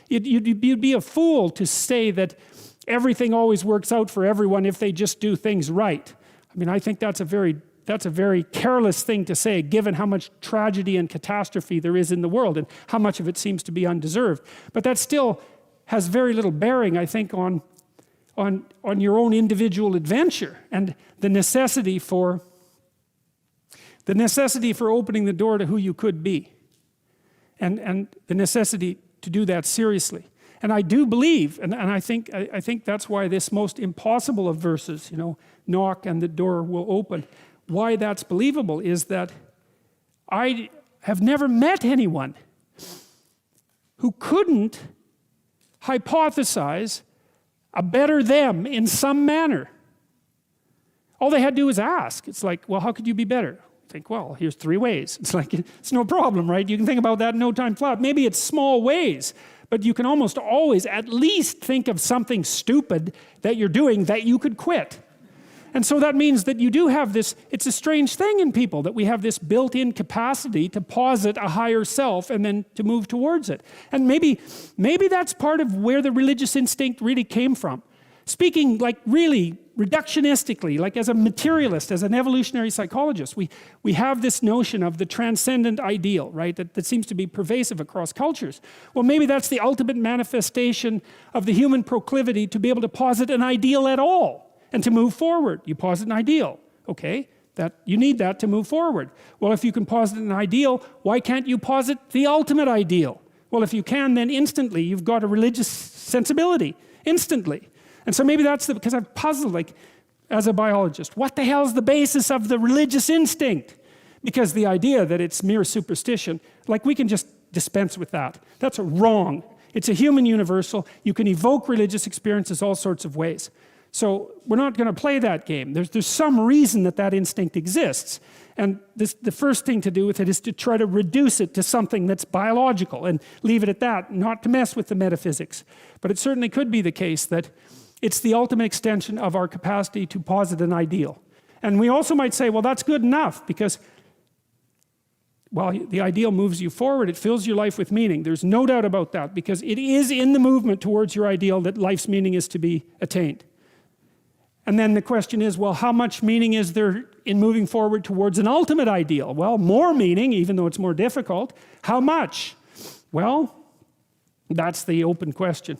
You'd be a fool to say that everything always works out for everyone if they just do things right. I mean, I think that's a very careless thing to say, given how much tragedy and catastrophe there is in the world and how much of it seems to be undeserved. But that still has very little bearing, I think, on your own individual adventure and the necessity for opening the door to who you could be, and the necessity to do that seriously. And I do believe, and I think that's why this most impossible of verses, you know, knock and the door will open, why that's believable is that I have never met anyone who couldn't hypothesize a better them in some manner. All they had to do was ask. It's like, well, how could you be better? Think, well, here's 3 ways. It's like, it's no problem, right? You can think about that in no time flat. Maybe it's small ways, but you can almost always at least think of something stupid that you're doing that you could quit. And so that means that you do have this, it's a strange thing in people, that we have this built-in capacity to posit a higher self and then to move towards it. And maybe that's part of where the religious instinct really came from. Speaking like really reductionistically, like as a materialist, as an evolutionary psychologist, we have this notion of the transcendent ideal, right? That seems to be pervasive across cultures. Well, maybe that's the ultimate manifestation of the human proclivity to be able to posit an ideal at all and to move forward. You posit an ideal, okay? You need that to move forward. Well, if you can posit an ideal, why can't you posit the ultimate ideal? Well, if you can, then instantly you've got a religious sensibility, instantly. And so maybe that's because I've puzzled, like, as a biologist, what the hell is the basis of the religious instinct? Because the idea that it's mere superstition, like, we can just dispense with that. That's wrong. It's a human universal. You can evoke religious experiences all sorts of ways. So we're not going to play that game. There's some reason that instinct exists. And the first thing to do with it is to try to reduce it to something that's biological and leave it at that, not to mess with the metaphysics. But it certainly could be the case that it's the ultimate extension of our capacity to posit an ideal. And we also might say, well, that's good enough because, well, the ideal moves you forward. It fills your life with meaning. There's no doubt about that, because it is in the movement towards your ideal that life's meaning is to be attained. And then the question is, well, how much meaning is there in moving forward towards an ultimate ideal? Well, more meaning, even though it's more difficult. How much? Well, that's the open question.